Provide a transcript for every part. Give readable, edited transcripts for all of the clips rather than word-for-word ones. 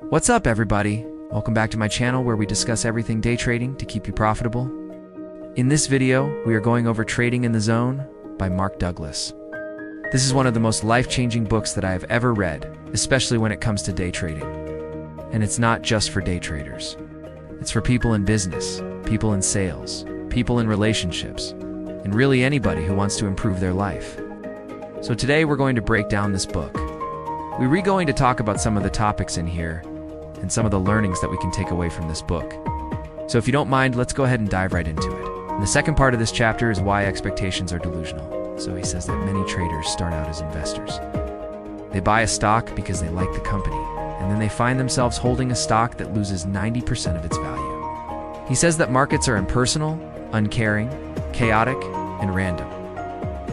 What's up, everybody? Welcome back to my channel where we discuss everything day trading to keep you profitable. In this video, we are going over Trading in the Zone by Mark Douglas. This is one of the most life-changing books that I have ever read, especially when it comes to day trading. And it's not just for day traders. It's for people in business, people in sales, people in relationships, and really anybody who wants to improve their life. So today we're going to break down this book. We're going to talk about some of the topics in here and some of the learnings that we can take away from this book. So if you don't mind, let's go ahead and dive right into it. And the second part of this chapter is why expectations are delusional. So he says that many traders start out as investors. They buy a stock because they like the company, and then they find themselves holding a stock that loses 90% of its value. He says that markets are impersonal, uncaring, chaotic, and random.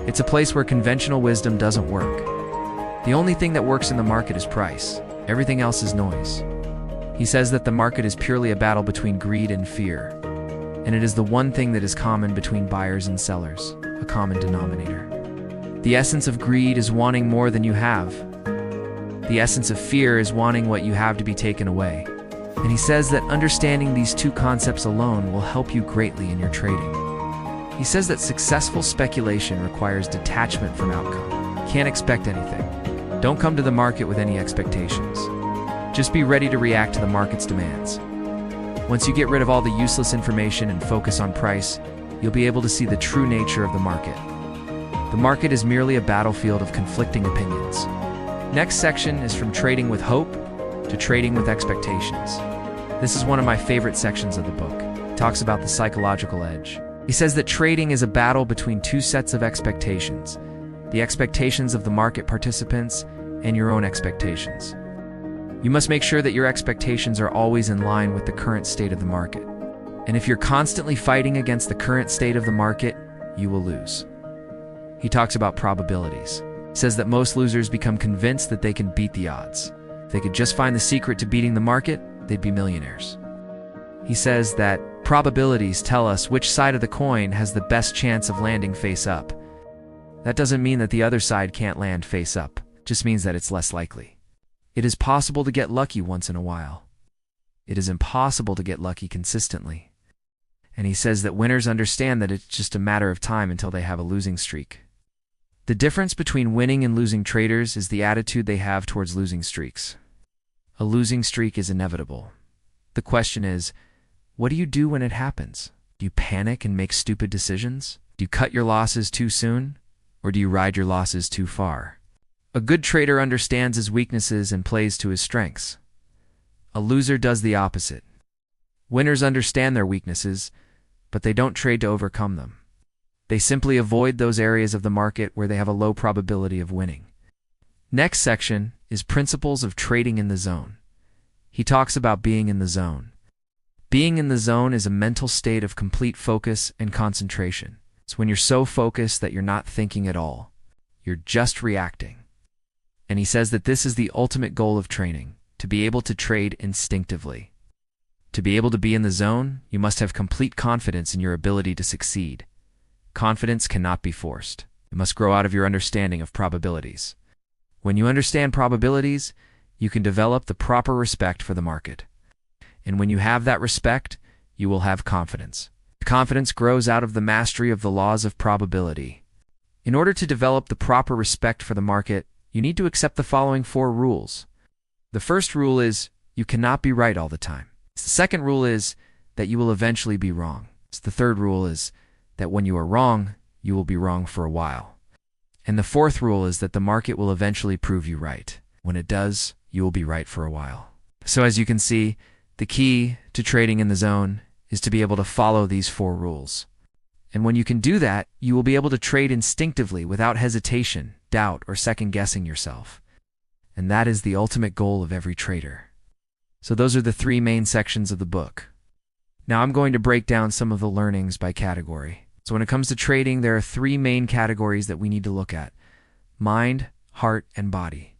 It's a place where conventional wisdom doesn't work. The only thing that works in the market is price. Everything else is noise. He says that the market is purely a battle between greed and fear, and it is the one thing that is common between buyers and sellers, a common denominator. The essence of greed is wanting more than you have. The essence of fear is wanting what you have to be taken away. And he says that understanding these two concepts alone will help you greatly in your trading. He says that successful speculation requires detachment from outcome. You can't expect anything. Don't come to the market with any expectations. Just be ready to react to the market's demands. Once you get rid of all the useless information and focus on price, you'll be able to see the true nature of the market. The market is merely a battlefield of conflicting opinions. Next section is from trading with hope to trading with expectations. This is one of my favorite sections of the book. It talks about the psychological edge. He says that trading is a battle between two sets of expectations, the expectations of the market participants and your own expectations. You must make sure that your expectations are always in line with the current state of the market. And if you're constantly fighting against the current state of the market, you will lose. He talks about probabilities. He says that most losers become convinced that they can beat the odds. If they could just find the secret to beating the market, they'd be millionaires. He says that probabilities tell us which side of the coin has the best chance of landing face up. That doesn't mean that the other side can't land face up. It just means that it's less likely. It is possible to get lucky once in a while. It is impossible to get lucky consistently. And he says that winners understand that it's just a matter of time until they have a losing streak. The difference between winning and losing traders is the attitude they have towards losing streaks. A losing streak is inevitable. The question is, what do you do when it happens? Do you panic and make stupid decisions? Do you cut your losses too soon? Or do you ride your losses too far? A good trader understands his weaknesses and plays to his strengths. A loser does the opposite. Winners understand their weaknesses, but they don't trade to overcome them. They simply avoid those areas of the market where they have a low probability of winning. Next section is Principles of Trading in the Zone. He talks about being in the zone. Being in the zone is a mental state of complete focus and concentration. It's when you're so focused that you're not thinking at all. You're just reacting. And he says that this is the ultimate goal of trading, to be able to trade instinctively. To be able to be in the zone, you must have complete confidence in your ability to succeed. Confidence cannot be forced. It must grow out of your understanding of probabilities. When you understand probabilities, you can develop the proper respect for the market. And when you have that respect, you will have confidence. Confidence grows out of the mastery of the laws of probability. In order to develop the proper respect for the market, you need to accept the following 4 rules. The first rule is, you cannot be right all the time. The second rule is that you will eventually be wrong. The third rule is that when you are wrong, you will be wrong for a while. And the fourth rule is that the market will eventually prove you right. When it does, you will be right for a while. So as you can see, the key to trading in the zone is to be able to follow these 4 rules. And when you can do that, you will be able to trade instinctively without hesitation, doubt, or second-guessing yourself. And that is the ultimate goal of every trader. So those are the 3 main sections of the book. Now I'm going to break down some of the learnings by category. So when it comes to trading, there are 3 main categories that we need to look at: mind, heart, and body.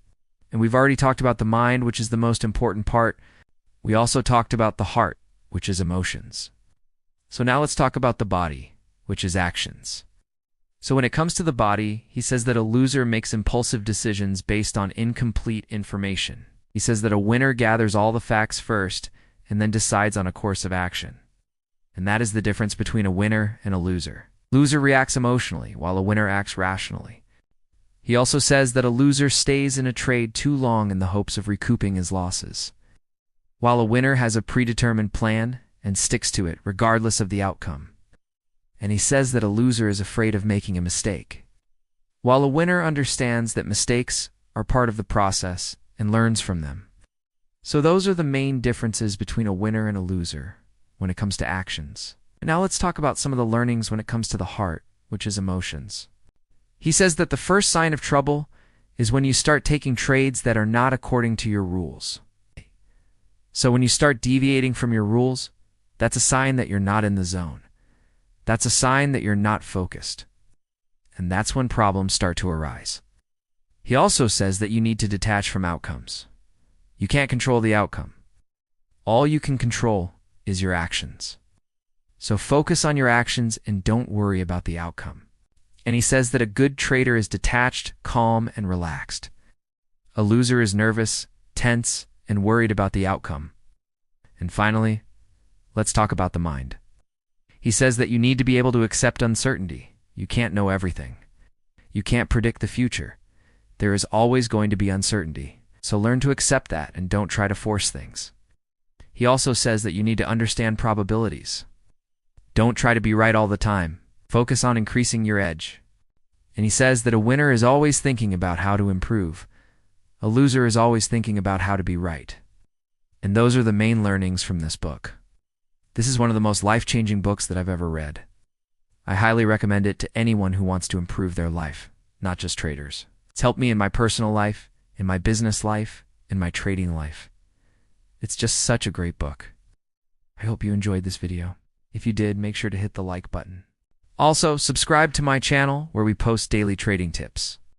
And we've already talked about the mind, which is the most important part. We also talked about the heart, which is emotions. So now let's talk about the body, which is actions. So when it comes to the body, he says that a loser makes impulsive decisions based on incomplete information. He says that a winner gathers all the facts first and then decides on a course of action. And that is the difference between a winner and a loser. Loser reacts emotionally, while a winner acts rationally. He also says that a loser stays in a trade too long in the hopes of recouping his losses, while a winner has a predetermined plan and sticks to it regardless of the outcome. And he says that a loser is afraid of making a mistake, while a winner understands that mistakes are part of the process and learns from them. So those are the main differences between a winner and a loser when it comes to actions. Now let's talk about some of the learnings when it comes to the heart, which is emotions. He says that the first sign of trouble is when you start taking trades that are not according to your rules. So when you start deviating from your rules, that's a sign that you're not in the zone. That's a sign that you're not focused. And that's when problems start to arise. He also says that you need to detach from outcomes. You can't control the outcome. All you can control is your actions. So focus on your actions and don't worry about the outcome. And he says that a good trader is detached, calm, and relaxed. A loser is nervous, tense, and worried about the outcome. And finally, let's talk about the mind. He says that you need to be able to accept uncertainty. You can't know everything. You can't predict the future. There is always going to be uncertainty. So learn to accept that and don't try to force things. He also says that you need to understand probabilities. Don't try to be right all the time. Focus on increasing your edge. And he says that a winner is always thinking about how to improve. A loser is always thinking about how to be right. And those are the main learnings from this book. This is one of the most life-changing books that I've ever read. I highly recommend it to anyone who wants to improve their life, not just traders. It's helped me in my personal life, in my business life, in my trading life. It's just such a great book. I hope you enjoyed this video. If you did, make sure to hit the like button. Also, subscribe to my channel where we post daily trading tips.